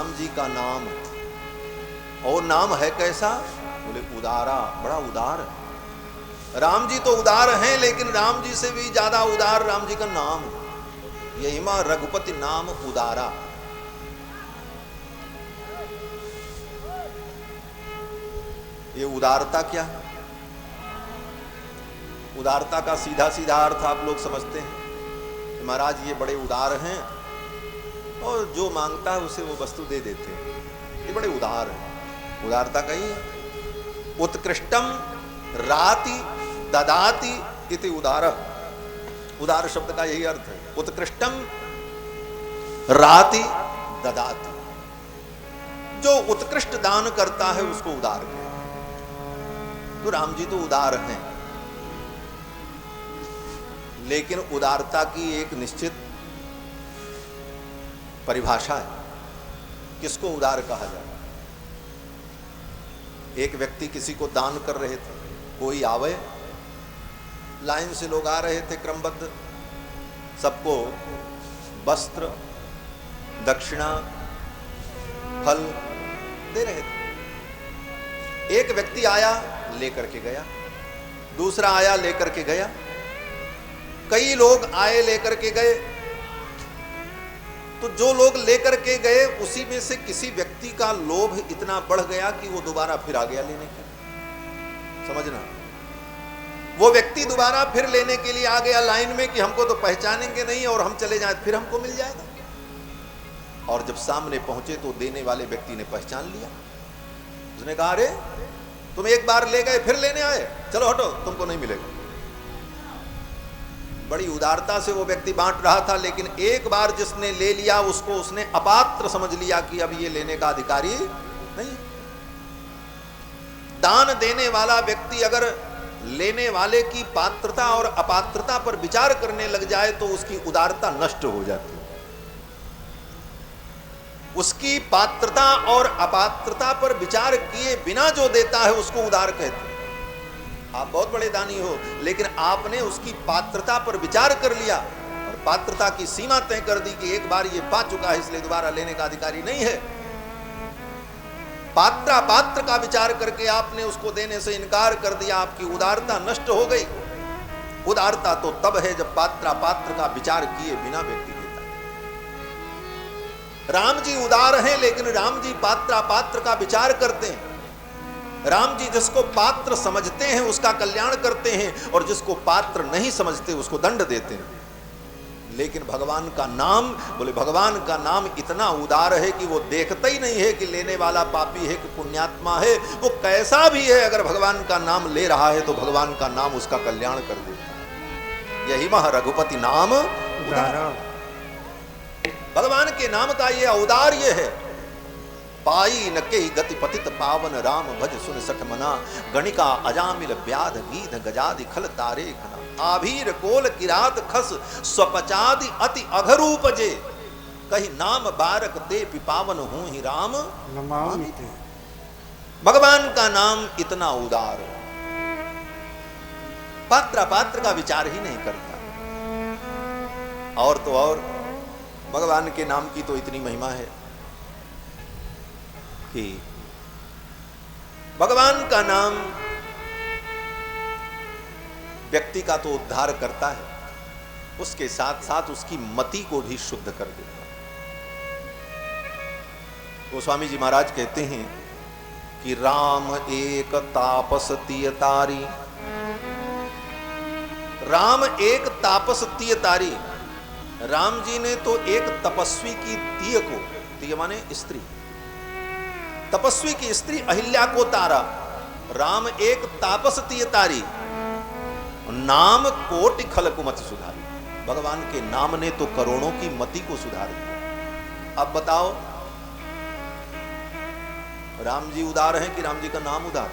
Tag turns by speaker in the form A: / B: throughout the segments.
A: राम जी का नाम, और नाम है कैसा? बोले उदारा, बड़ा उदार है। राम जी तो उदार हैं, लेकिन राम जी से भी ज्यादा उदार राम जी का नाम। यही मां रघुपति नाम उदारा। ये उदारता क्या है? उदारता का सीधा सीधा अर्थ आप लोग समझते हैं कि महाराज ये बड़े उदार हैं और जो मांगता है उसे वो वस्तु दे देते हैं, ये बड़े उदार हैं। उदारता कही है। उत्कृष्टम राति ददाति इति उदार। उदार शब्द का यही अर्थ है। उत्कृष्टम राति ददाति, जो उत्कृष्ट दान करता है उसको उदार कहते हैं। तो राम जी तो उदार हैं, लेकिन उदारता की एक निश्चित परिभाषा है। किसको उदार कहा जाए? एक व्यक्ति किसी को दान कर रहे थे, कोई आवे, लाइन से लोग आ रहे थे क्रमबद्ध, सबको वस्त्र दक्षिणा फल दे रहे थे। एक व्यक्ति आया लेकर के गया, दूसरा आया लेकर के गया, कई लोग आए लेकर के गए। तो जो लोग लेकर के गए उसी में से किसी व्यक्ति का लोभ इतना बढ़ गया कि वो दोबारा फिर आ गया लेने के लिए। समझना, वो व्यक्ति दोबारा फिर लेने के लिए आ गया लाइन में कि हमको तो पहचानेंगे नहीं और हम चले जाए फिर हमको मिल जाएगा। और जब सामने पहुंचे तो देने वाले व्यक्ति ने पहचान लिया। उसने कहा, अरे तुम एक बार ले गए फिर लेने आए, चलो हटो तुमको नहीं मिलेगा। बड़ी उदारता से वो व्यक्ति बांट रहा था, लेकिन एक बार जिसने ले लिया उसको उसने अपात्र समझ लिया कि अब ये लेने का अधिकारी नहीं। दान देने वाला व्यक्ति अगर लेने वाले की पात्रता और अपात्रता पर विचार करने लग जाए तो उसकी उदारता नष्ट हो जाती है। उसकी पात्रता और अपात्रता पर विचार किए बिना जो देता है उसको उदार कहते हैं। आप बहुत बड़े दानी हो, लेकिन आपने उसकी पात्रता पर विचार कर लिया और पात्रता की सीमा तय कर दी कि एक बार ये पा चुका है इसलिए दोबारा लेने का अधिकारी नहीं है। पात्र का विचार करके आपने उसको देने से इनकार कर दिया, आपकी उदारता नष्ट हो गई। उदारता तो तब है जब पात्र का विचार किए बिना व्यक्ति देता है। राम जी उदार हैं, लेकिन राम जी पात्र का विचार करते हैं। राम जी जिसको पात्र समझते हैं उसका कल्याण करते हैं, और जिसको पात्र नहीं समझते उसको दंड देते हैं। लेकिन भगवान का नाम, बोले भगवान का नाम इतना उदार है कि वो देखता ही नहीं है कि लेने वाला पापी है कि पुण्यात्मा है। वो कैसा भी है, अगर भगवान का नाम ले रहा है तो भगवान का नाम उसका कल्याण कर देता है। यही मह रघुपति नाम उदारा। भगवान के नाम का ये औदार्य है। पाई न के गति पतित पावन राम भज सुन सठ मना, गणिका अजामिल व्याध गीध गजादि खल तारे खना, आभीर कोल किरात खस स्वपचादि अति अघरूप जे, कही नाम बारक ते पिपावन हूं ही राम नमामि ते। भगवान का नाम इतना उदार, पात्र का विचार ही नहीं करता। और तो और भगवान के नाम की तो इतनी महिमा है कि भगवान का नाम व्यक्ति का तो उद्धार करता है, उसके साथ साथ उसकी मति को भी शुद्ध कर देता है। गोस्वामी जी महाराज कहते हैं कि राम एक तापस तियतारी, राम एक तापस तियतारी। राम जी ने तो एक तपस्वी की तिय को, तिय माने स्त्री, तपस्वी की स्त्री अहिल्या को तारा। राम एक तापस तियतारी, नाम कोटि खल कुमति सुधारी। भगवान के नाम ने तो करोड़ों की मति को सुधार दिया। अब बताओ, राम जी उदार हैं कि राम जी का नाम उदार?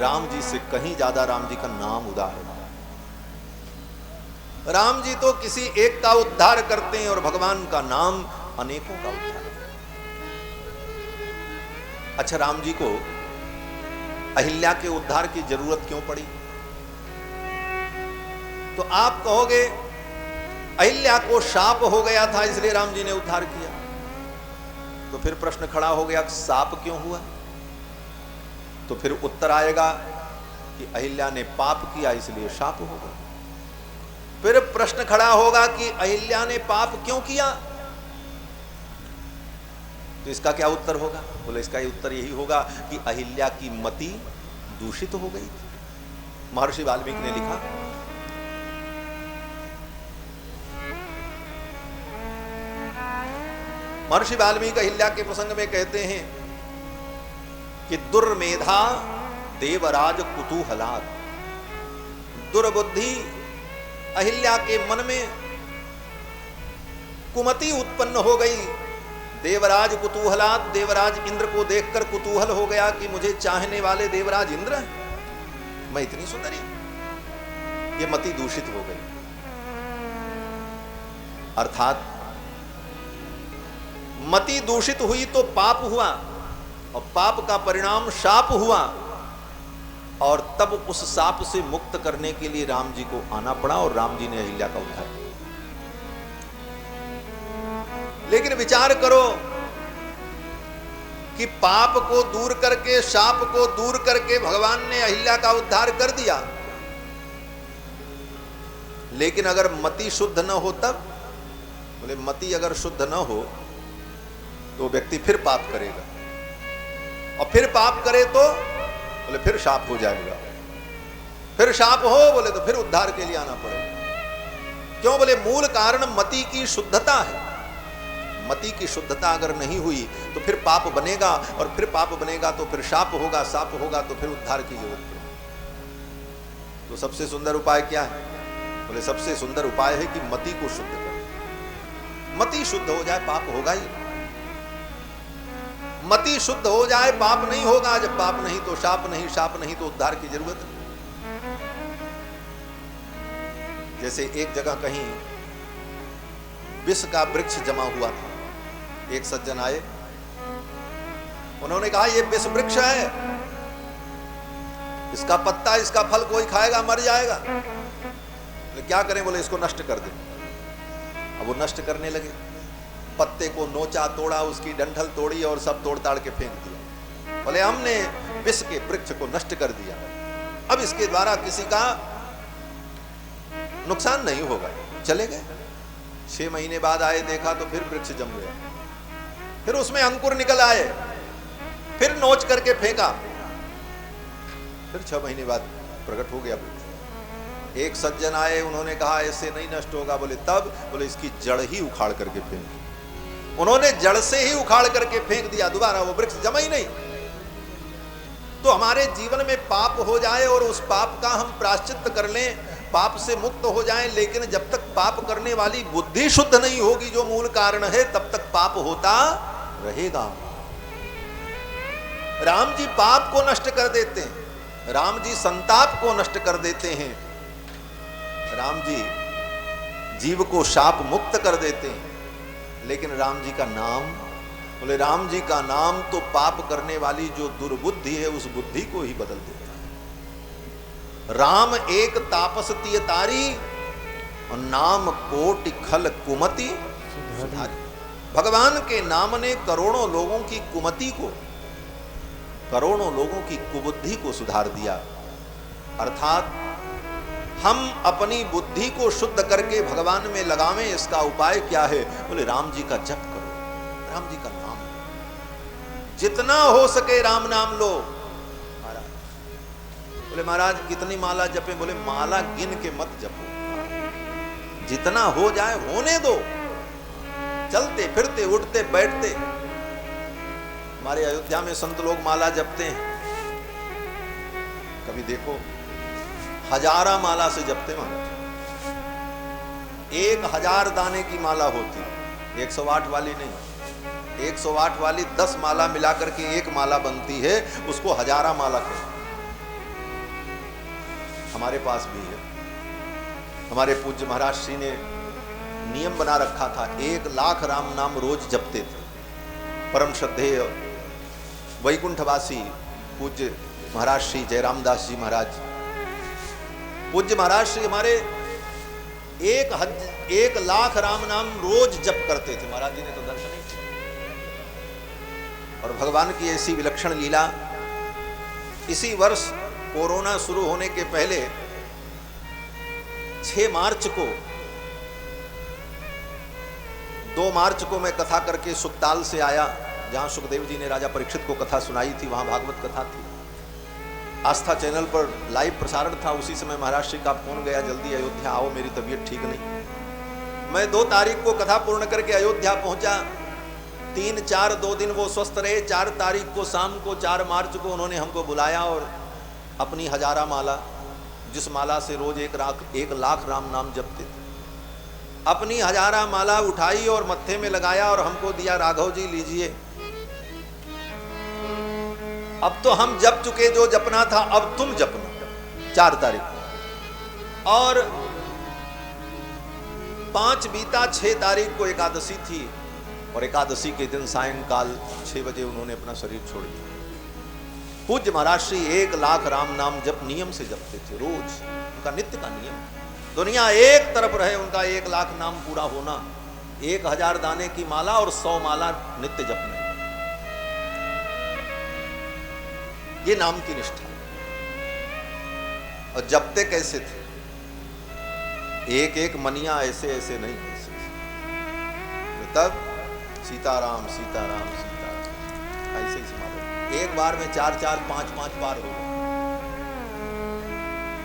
A: राम जी से कहीं ज्यादा राम जी का नाम उदार है। राम जी तो किसी एक का उद्धार करते हैं और भगवान का नाम अनेकों का उद्धार करते हैं। अच्छा, राम जी को अहिल्या के उद्धार की जरूरत क्यों पड़ी? तो आप कहोगे अहिल्या को शाप हो गया था इसलिए राम जी ने उद्धार किया। तो फिर प्रश्न खड़ा हो गया, साप क्यों हुआ? तो फिर उत्तर आएगा कि अहिल्या ने पाप किया इसलिए शाप होगा। फिर प्रश्न खड़ा होगा कि अहिल्या ने पाप क्यों किया? तो इसका क्या उत्तर होगा? बोले इसका उत्तर यही होगा कि अहिल्या की मति दूषित हो गई थी। महर्षि वाल्मीकि ने लिखा, महर्षि वाल्मीकि अहिल्या के प्रसंग में कहते हैं कि दुर्मेधा देवराज कुतूहलात्, दुर्बुद्धि अहिल्या के मन में कुमति उत्पन्न हो गई। देवराज कुतूहलात्, देवराज इंद्र को देखकर कुतूहल हो गया कि मुझे चाहने वाले देवराज इंद्र हैं, मैं इतनी सुंदरी, ये मति दूषित हो गई। अर्थात मति दूषित हुई तो पाप हुआ, और पाप का परिणाम शाप हुआ, और तब उस शाप से मुक्त करने के लिए राम जी को आना पड़ा और राम जी ने अहिल्या का उद्धार किया। लेकिन विचार करो कि पाप को दूर करके, शाप को दूर करके भगवान ने अहिल्या का उद्धार कर दिया, लेकिन अगर मति शुद्ध न हो तब? बोले मति अगर शुद्ध न हो तो व्यक्ति फिर पाप करेगा, और फिर पाप करे तो बोले फिर शाप हो जाएगा, फिर शाप हो बोले तो फिर उद्धार के लिए आना पड़ेगा। क्यों? बोले मूल कारण मति की शुद्धता है। मति की शुद्धता अगर नहीं हुई तो फिर पाप बनेगा, और फिर पाप बनेगा तो फिर शाप होगा, शाप होगा तो फिर उद्धार की जरूरत पड़ेगी। तो सबसे सुंदर उपाय क्या है? बोले सबसे सुंदर उपाय है कि मति को शुद्ध कर। मति शुद्ध हो जाए पाप होगा ही। मति शुद्ध हो जाए पाप नहीं होगा, जब पाप नहीं तो शाप नहीं, शाप नहीं तो उद्धार की जरूरत नहीं। जैसे एक जगह कहीं विष का वृक्ष जमा हुआ था, एक सज्जन आए, उन्होंने कहा ये विष वृक्ष है, इसका पत्ता, इसका फल कोई खाएगा मर जाएगा, तो क्या करें? बोले इसको नष्ट कर दें। अब वो नष्ट करने लगे, पत्ते को नोचा, तोड़ा, उसकी डंठल तोड़ी और सब तोड़ ताड़ के फेंक दिया। बोले हमने विष के वृक्ष को नष्ट कर दिया, अब इसके द्वारा किसी का नुकसान नहीं होगा। चले गए। 6 महीने बाद आए, देखा तो फिर वृक्ष जम गया, फिर उसमें अंकुर निकल आए, फिर नोच करके फेंका, फिर 6 महीने बाद प्रकट हो गया वृक्ष। एक सज्जन आए, उन्होंने कहा ऐसे नहीं नष्ट होगा। बोले तब? बोले इसकी जड़ ही उखाड़ करके फेंक। उन्होंने जड़ से ही उखाड़ करके फेंक दिया, दोबारा वो वृक्ष जमा ही नहीं। तो हमारे जीवन में पाप हो जाए और उस पाप का हम प्रायश्चित कर लें, पाप से मुक्त हो जाएं, लेकिन जब तक पाप करने वाली बुद्धि शुद्ध नहीं होगी, जो मूल कारण है, तब तक पाप होता रहेगा। राम जी पाप को नष्ट कर देते हैं, राम जी संताप को नष्ट कर देते हैं, राम जी जीव को शाप मुक्त कर देते हैं। लेकिन राम जी का नाम, बोले राम जी का नाम तो पाप करने वाली जो दुर्बुद्धि है उस बुद्धि को ही बदल देता है। राम एक तापस तिय तारी, और नाम कोटि खल कुमति सुधारी। भगवान के नाम ने करोड़ों लोगों की कुमति को, करोड़ों लोगों की कुबुद्धि को सुधार दिया। अर्थात हम अपनी बुद्धि को शुद्ध करके भगवान में लगावें। इसका उपाय क्या है? बोले राम जी का जप करो, राम जी का नाम लो, जितना हो सके राम नाम लो। महाराज बोले महाराज कितनी माला जपे? बोले माला गिन के मत जपो, जितना हो जाए होने दो। चलते फिरते उठते बैठते, हमारे अयोध्या में संत लोग माला जपते हैं, कभी देखो हजारा माला से जपते महाराज। 1000 दाने की माला होती, 108 वाली नहीं। 108 वाली 10 माला मिलाकर के एक माला बनती है, उसको हजारा माला कहते हैं। हमारे पास भी है। हमारे पूज्य महाराज श्री ने नियम बना रखा था, 1 लाख राम नाम रोज जपते थे। परम श्रद्धेय वैकुंठवासी पूज्य महाराज श्री जयराम दास जी महाराज, पूज्य महाराज श्री हमारे 1 लाख राम नाम रोज जप करते थे। महाराज जी ने तो दर्शन नहीं किया। और भगवान की ऐसी विलक्षण लीला। इसी वर्ष कोरोना शुरू होने के पहले 6 मार्च को 2 मार्च को मैं कथा करके सुखताल से आया, जहां सुखदेव जी ने राजा परीक्षित को कथा सुनाई थी, वहां भागवत कथा थी। आस्था चैनल पर लाइव प्रसारण था। उसी समय महाराज श्री का फोन गया, जल्दी अयोध्या आओ, मेरी तबीयत ठीक नहीं। मैं 2 तारीख को कथा पूर्ण करके अयोध्या पहुंचा। 3, 4 2 दिन वो स्वस्थ रहे। 4 तारीख को शाम को 4 मार्च को उन्होंने हमको बुलाया और अपनी हजारा माला, जिस माला से रोज 1 लाख राम नाम जपते थे, अपनी हजारा माला उठाई और मत्थे में लगाया और हमको दिया, राघव जी लीजिए, अब तो हम जप चुके जो जपना था, अब तुम जपना। 4 तारीख को। और 5 बीता, 6 तारीख को एकादशी थी और एकादशी के दिन सायंकाल 6 बजे उन्होंने अपना शरीर छोड़ दिया। पूज्य महाराज श्री 1 लाख राम नाम जप नियम से जपते थे, रोज उनका नित्य का नियम। दुनिया एक तरफ रहे, उनका 1 लाख नाम पूरा होना, 1000 दाने की माला और 100 माला नित्य जपना, ये नाम की निष्ठा। और जपते कैसे थे? एक मनिया ऐसे ऐसे नहीं, तब सीताराम सीताराम सीताराम ऐसे ही समाधि। एक बार में 4-4 5-5 बार हो गए।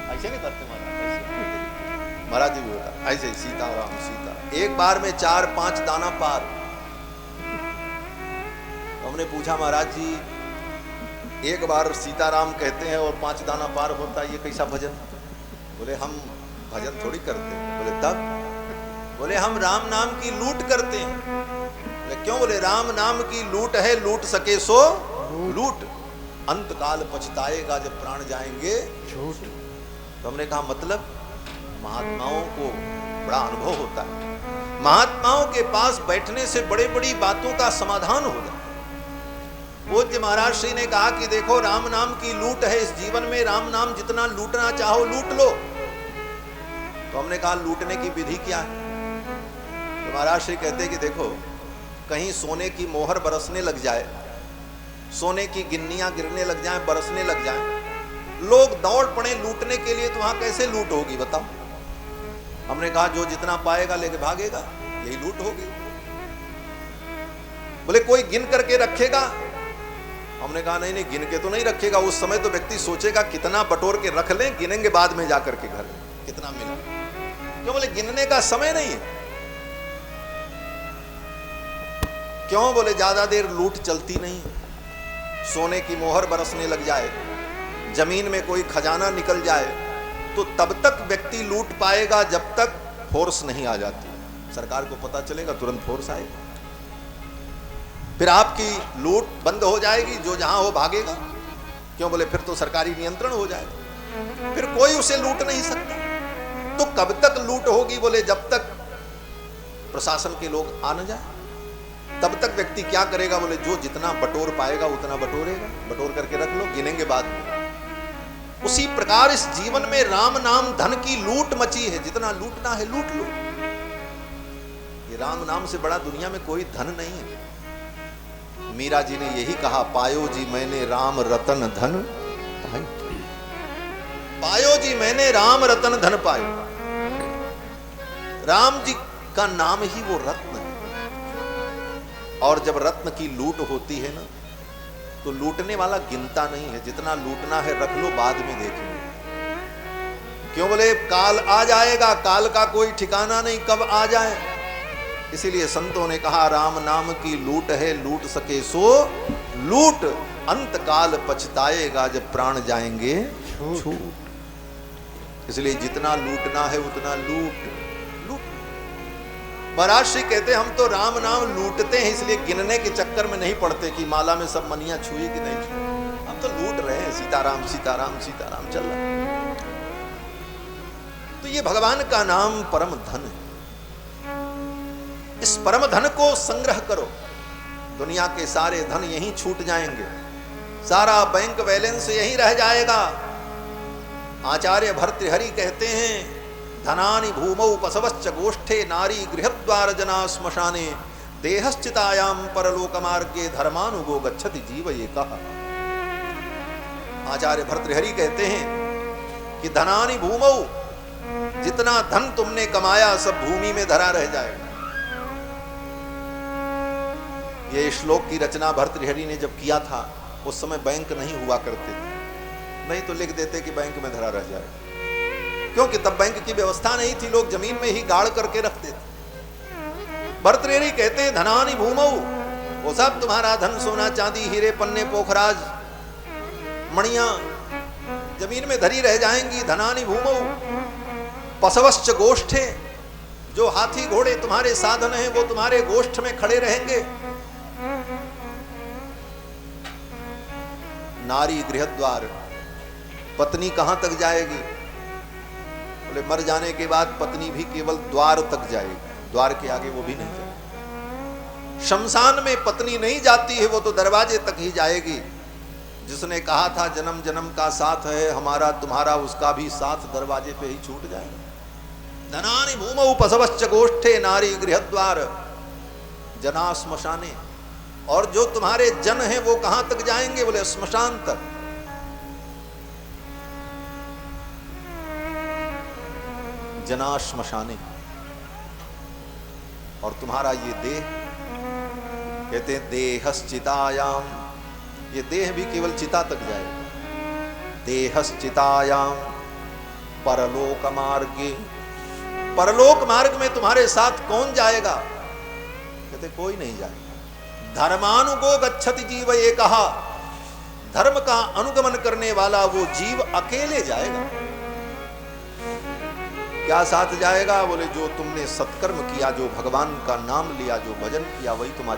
A: ऐसे नहीं करते महाराज, महाराज जी भी होता ऐसे सीताराम सीताराम। एक बार में 4-5 दाना पार। हमने पूछा, महाराज जी एक बार सीताराम कहते हैं और 5 दाना पार होता है, ये कैसा भजन? बोले हम भजन थोड़ी करते हैं। बोले तब? बोले हम राम नाम की लूट करते हैं। बोले क्यों? बोले राम नाम की लूट है, लूट सके सो लूट, अंत काल पछताएगा जब प्राण जाएंगे छूट। तो हमने कहा मतलब महात्माओं को बड़ा अनुभव होता है, महात्माओं के पास बैठने से बड़े बड़ी बातों का समाधान हो जाता है। पूज्य महाराज श्री ने कहा कि देखो राम नाम की लूट है इस जीवन में, राम नाम जितना लूटना चाहो लूट लो। तो हमने कहा लूटने की विधि क्या है? तो महाराज श्री कहते कि देखो कहीं सोने की मोहर बरसने लग जाए, सोने की गिन्नियां गिरने लग जाएं, बरसने लग जाएं, लोग दौड़ पड़े लूटने के लिए, तो वहां कैसे लूट होगी बताओ? हमने कहा जो जितना पाएगा लेके भागेगा, यही लूट होगी। बोले कोई गिन करके रखेगा? हमने कहा नहीं गिन के तो नहीं रखेगा। उस समय तो व्यक्ति सोचेगा कितना बटोर के रख लें, गिनेंगे बाद में जाकर के घर कितना मिला। क्यों? बोले गिनने का समय नहीं है। क्यों? बोले ज्यादा देर लूट चलती नहीं। सोने की मोहर बरसने लग जाए, जमीन में कोई खजाना निकल जाए, तो तब तक व्यक्ति लूट पाएगा जब तक फोर्स नहीं आ जाती। सरकार को पता चलेगा तुरंत फोर्स आएगा, फिर आपकी लूट बंद हो जाएगी, जो जहां हो भागेगा। क्यों? बोले फिर तो सरकारी नियंत्रण हो जाएगा, फिर कोई उसे लूट नहीं सकता। तो कब तक लूट होगी? बोले जब तक प्रशासन के लोग आ न जाए, तब तक व्यक्ति क्या करेगा? बोले जो जितना बटोर पाएगा उतना बटोरेगा, बटोर करके रख लो, गिनेंगे बाद में। उसी प्रकार इस जीवन में राम नाम धन की लूट मची है, जितना लूटना है लूट लो। ये राम नाम से बड़ा दुनिया में कोई धन नहीं है। मीरा जी ने यही कहा, पायो जी मैंने राम रतन धन पायो, पायो जी मैंने राम रतन धन पायो। राम जी का नाम ही वो रत्न है। और जब रत्न की लूट होती है ना, तो लूटने वाला गिनता नहीं है, जितना लूटना है रख लो, बाद में देखेंगे। क्यों? बोले काल आ जाएगा, काल का कोई ठिकाना नहीं, कब आ जाए। इसीलिए संतों ने कहा राम नाम की लूट है, लूट सके सो लूट, अंत काल पछताएगा जब प्राण जाएंगे छूट। इसलिए जितना लूटना है उतना लूट लूट। महाराज श्री कहते हम तो राम नाम लूटते हैं, इसलिए गिनने के चक्कर में नहीं पड़ते कि माला में सब मनियां छुई कि नहीं छुई। हम तो लूट रहे हैं, सीताराम सीताराम सीताराम चल रहा है। तो ये भगवान का नाम परम धन है। इस परम धन को संग्रह करो, दुनिया के सारे धन यहीं छूट जाएंगे, सारा बैंक बैलेंस यहीं रह जाएगा। आचार्य भर्तृहरि कहते हैं धनानि भूमौ पशवश्च गोष्ठे नारी गृहद्वार जना श्मशाने देहश्चितायाम परलोक मार्गे धर्मानुगो गच्छति जीव ये कहा। आचार्य भर्तृहरि कहते हैं कि धनानि भूमौ, जितना धन तुमने कमाया सब भूमि में धरा रह जाएगा। ये श्लोक की रचना भर्तृहरि ने जब किया था उस समय बैंक नहीं हुआ करते थे, नहीं तो लिख देते कि बैंक में धरा रह जाएगा, क्योंकि तब बैंक की व्यवस्था नहीं थी, लोग जमीन में ही गाड़ करके रखते थे। भर्तृहरि कहते हैं धनानि भूमौ, वो सब तुम्हारा धन सोना चांदी हीरे पन्ने पोखराज मणियां जमीन में धरी रह जाएंगी। धनानि भूमौ पशवश्च गोष्ठे, जो हाथी घोड़े तुम्हारे साधन हैं वो तुम्हारे गोष्ठ में खड़े रहेंगे। नारी गृहद्वार, पत्नी कहां तक जाएगी? बोले मर जाने के बाद पत्नी भी केवल द्वार तक जाएगी, द्वार के आगे वो भी नहीं जाएगी। शमशान में पत्नी नहीं जाती है, वो तो दरवाजे तक ही जाएगी। जिसने कहा था जन्म जन्म का साथ है हमारा तुम्हारा, उसका भी साथ दरवाजे पे ही छूट जाएगा। धनानि भूमौ पशवश्च गोष्ठे नारी गृहद्वार जना श्मशाने, और जो तुम्हारे जन हैं वो कहां तक जाएंगे? बोले श्मशान तक। जना श्मशाने, और तुम्हारा ये देह, कहते हैं देहश्चितायाम, ये देह भी केवल चिता तक जाएगा। देहश्चितायाम परलोक मार्गे, परलोक मार्ग में तुम्हारे साथ कौन जाएगा? कहते कोई नहीं जाएगा। धर्मानुगो गच्छति जीव ये कहा, धर्म का अनुगमन करने वाला वो जीव अकेले जाएगा। क्या साथ जाएगा? बोले जो तुमने सत्कर्म किया, जो भगवान का नाम लिया, जो भजन किया, वही तुम्हारे